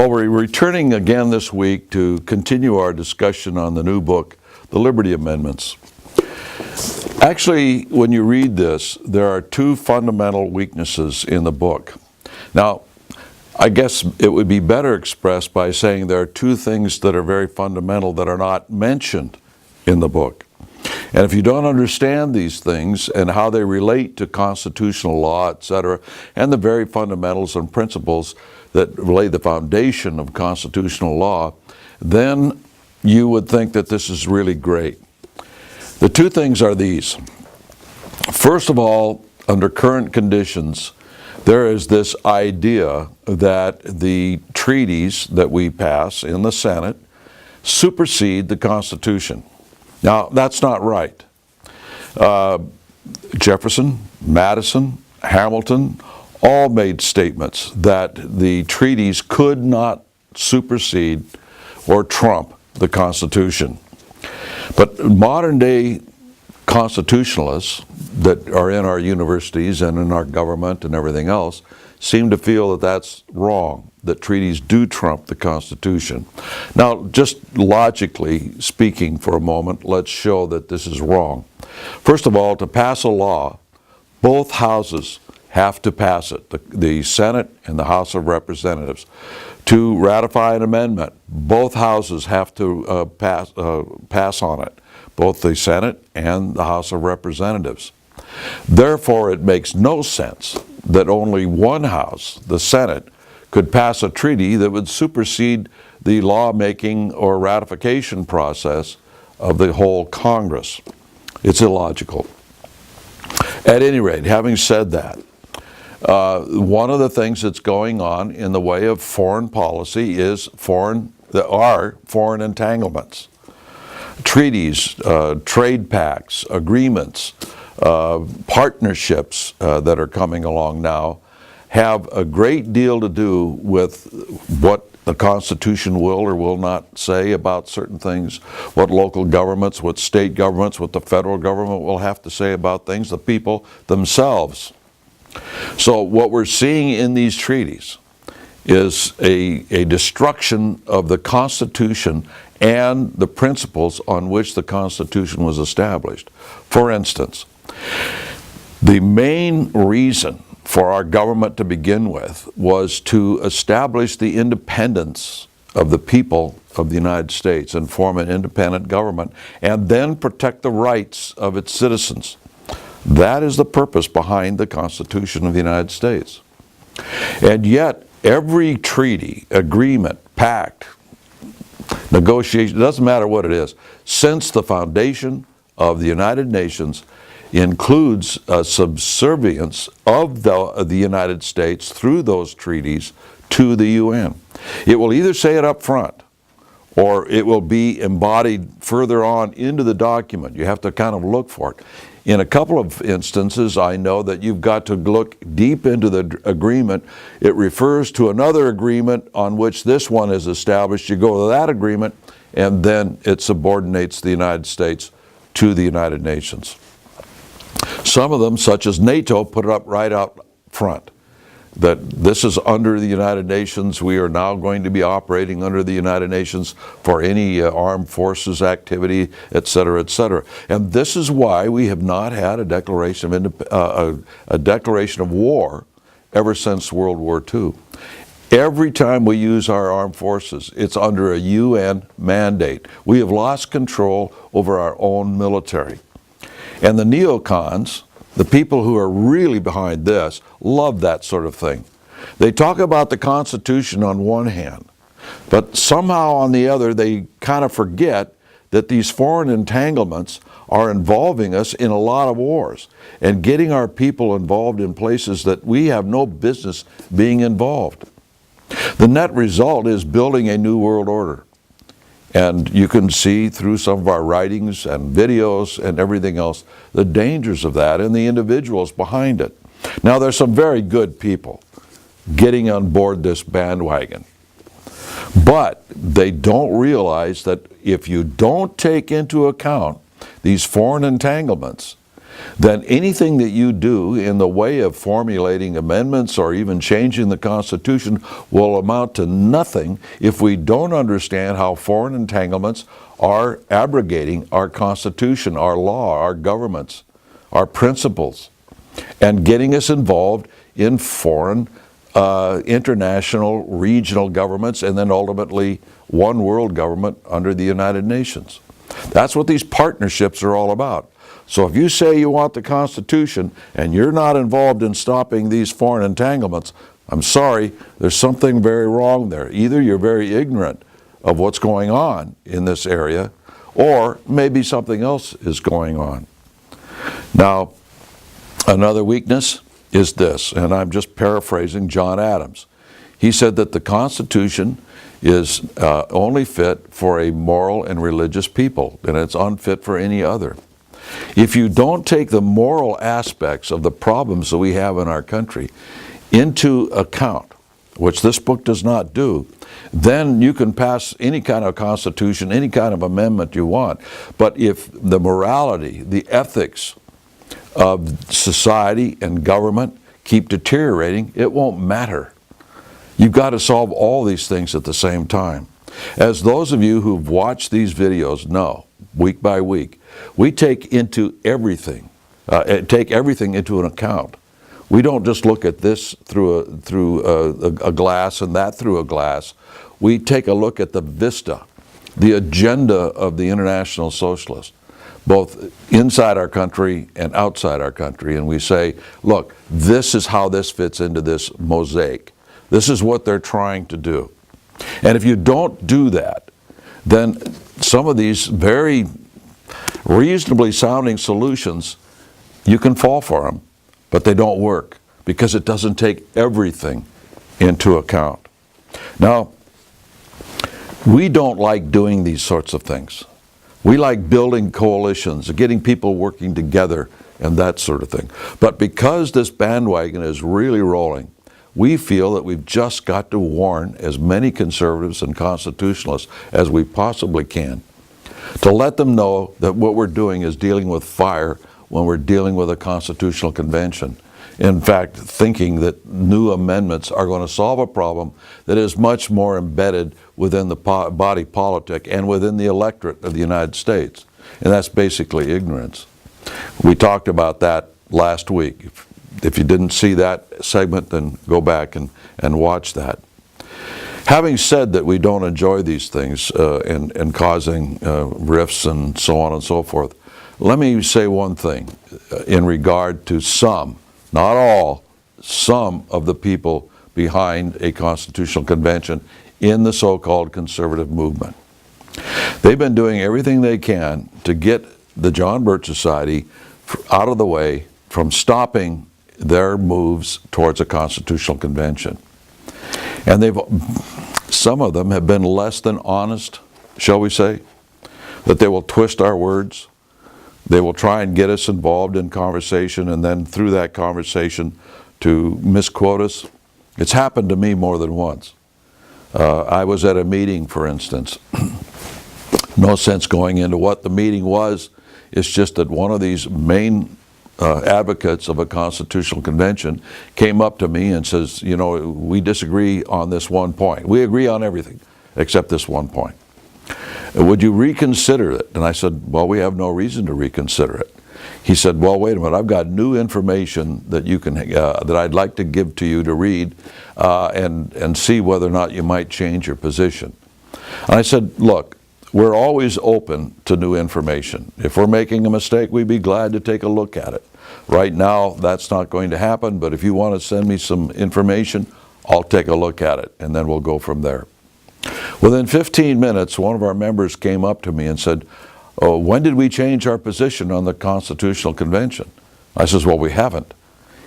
Well, we're returning again this week to continue our discussion on the new book, The Liberty Amendments. Actually, when you read this, there are two fundamental weaknesses in the book. Now, I guess it would be better expressed by saying there are two things that are very fundamental that are not mentioned in the book. And if you don't understand these things and how they relate to constitutional law, etc., and the very fundamentals and principles that lay the foundation of constitutional law, then you would think that this is really great. The two things are these. First of all, under current conditions, there is this idea that the treaties that we pass in the Senate supersede the Constitution. Now, that's not right. Jefferson, Madison, Hamilton all made statements that the treaties could not supersede or trump the Constitution. But modern day constitutionalists that are in our universities and in our government and everything else seem to feel that that's wrong, that treaties do trump the Constitution. Now, just logically speaking for a moment, let's show that this is wrong. First of all, to pass a law, both houses have to pass it, the Senate and the House of Representatives. To ratify an amendment, both houses have to pass on it, both the Senate and the House of Representatives. Therefore, it makes no sense that only one house, the Senate, could pass a treaty that would supersede the lawmaking or ratification process of the whole Congress. It's illogical. At any rate, having said that, one of the things that's going on in the way of foreign policy is foreign entanglements. Treaties, trade pacts, agreements, partnerships that are coming along now have a great deal to do with what the Constitution will or will not say about certain things, what local governments, what state governments, what the federal government will have to say about things, the people themselves. So what we're seeing in these treaties is a destruction of the Constitution and the principles on which the Constitution was established. For instance, the main reason for our government to begin with was to establish the independence of the people of the United States and form an independent government, and then protect the rights of its citizens. That is the purpose behind the Constitution of the United States. And yet, every treaty, agreement, pact, negotiation, it doesn't matter what it is, since the foundation of the United Nations includes a subservience of the United States through those treaties to the UN. It will either say it up front, or it will be embodied further on into the document. You have to kind of look for it. In a couple of instances, I know that you've got to look deep into the agreement. It refers to another agreement on which this one is established. You go to that agreement, and then it subordinates the United States to the United Nations. Some of them, such as NATO, put it up right out front, that this is under the United Nations. We are now going to be operating under the United Nations for any armed forces activity, etc., etc. And this is why we have not had a declaration of war ever since World War II. Every time we use our armed forces, it's under a UN mandate. We have lost control over our own military. And the neocons, the people who are really behind this, love that sort of thing. They talk about the Constitution on one hand, but somehow on the other they kind of forget that these foreign entanglements are involving us in a lot of wars and getting our people involved in places that we have no business being involved. The net result is building a new world order. And you can see through some of our writings and videos and everything else the dangers of that and the individuals behind it. Now, there's some very good people getting on board this bandwagon. But they don't realize that if you don't take into account these foreign entanglements, then anything that you do in the way of formulating amendments or even changing the Constitution will amount to nothing if we don't understand how foreign entanglements are abrogating our Constitution, our law, our governments, our principles, and getting us involved in foreign, international, regional governments, and then ultimately one world government under the United Nations. That's what these partnerships are all about. So if you say you want the Constitution and you're not involved in stopping these foreign entanglements, I'm sorry, there's something very wrong there. Either you're very ignorant of what's going on in this area, or maybe something else is going on. Now, another weakness is this, and I'm just paraphrasing John Adams. He said that the Constitution is only fit for a moral and religious people, and it's unfit for any other. If you don't take the moral aspects of the problems that we have in our country into account, which this book does not do, then you can pass any kind of constitution, any kind of amendment you want. But if the morality, the ethics of society and government keep deteriorating, it won't matter. You've got to solve all these things at the same time. As those of you who've watched these videos know, week by week, we take everything into an account. We don't just look at this through a glass and that through a glass. We take a look at the vista, the agenda of the International Socialists, both inside our country and outside our country, and we say, look, this is how this fits into this mosaic. This is what they're trying to do. And if you don't do that, then some of these very reasonably sounding solutions, you can fall for them, but they don't work because it doesn't take everything into account. Now, we don't like doing these sorts of things. We like building coalitions, getting people working together and that sort of thing. But because this bandwagon is really rolling, we feel that we've just got to warn as many conservatives and constitutionalists as we possibly can, to let them know that what we're doing is dealing with fire when we're dealing with a constitutional convention. In fact, thinking that new amendments are going to solve a problem that is much more embedded within the body politic and within the electorate of the United States. And that's basically ignorance. We talked about that last week. If you didn't see that segment, then go back and watch that. Having said that we don't enjoy these things and causing rifts and so on and so forth, let me say one thing in regard to some, not all, some of the people behind a constitutional convention in the so-called conservative movement. They've been doing everything they can to get the John Birch Society out of the way from stopping their moves towards a constitutional convention. And some of them have been less than honest, shall we say, that they will twist our words. They will try and get us involved in conversation, and then through that conversation to misquote us. It's happened to me more than once. I was at a meeting, for instance. No sense going into what the meeting was. It's just that one of these main advocates of a constitutional convention came up to me and says, you know, we disagree on this one point. We agree on everything except this one point. Would you reconsider it? And I said, well, we have no reason to reconsider it. He said, well, wait a minute, I've got new information that you can that I'd like to give to you to read and see whether or not you might change your position. And I said, look, we're always open to new information. If we're making a mistake, we'd be glad to take a look at it. Right now, that's not going to happen, but if you want to send me some information, I'll take a look at it, and then we'll go from there. Within 15 minutes, one of our members came up to me and said, oh, when did we change our position on the Constitutional Convention? I says, well, we haven't.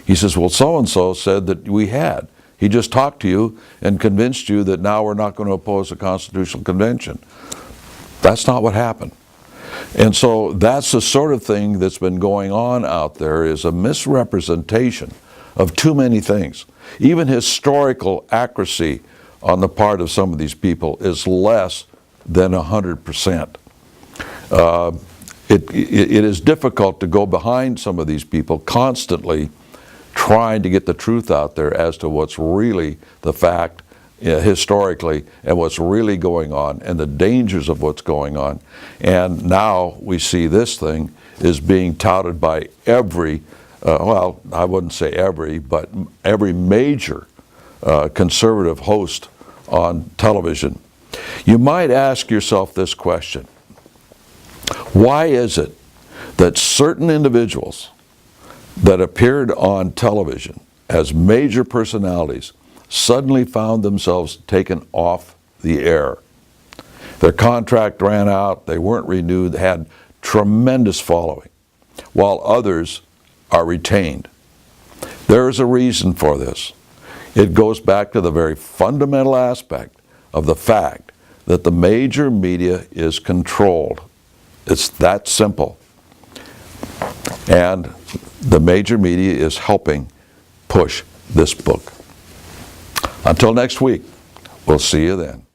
He says, well, so-and-so said that we had. He just talked to you and convinced you that now we're not going to oppose the Constitutional Convention. That's not what happened. And so that's the sort of thing that's been going on out there, is a misrepresentation of too many things. Even historical accuracy on the part of some of these people is less than 100%. it is difficult to go behind some of these people constantly trying to get the truth out there as to what's really the fact historically and what's really going on and the dangers of what's going on. And now we see this thing is being touted by every, well, I wouldn't say every, but every major conservative host on television. You might ask yourself this question: why is it that certain individuals that appeared on television as major personalities suddenly found themselves taken off the air? Their contract ran out, they weren't renewed, they had tremendous following, while others are retained. There is a reason for this. It goes back to the very fundamental aspect of the fact that the major media is controlled. It's that simple. And the major media is helping push this book. Until next week, we'll see you then.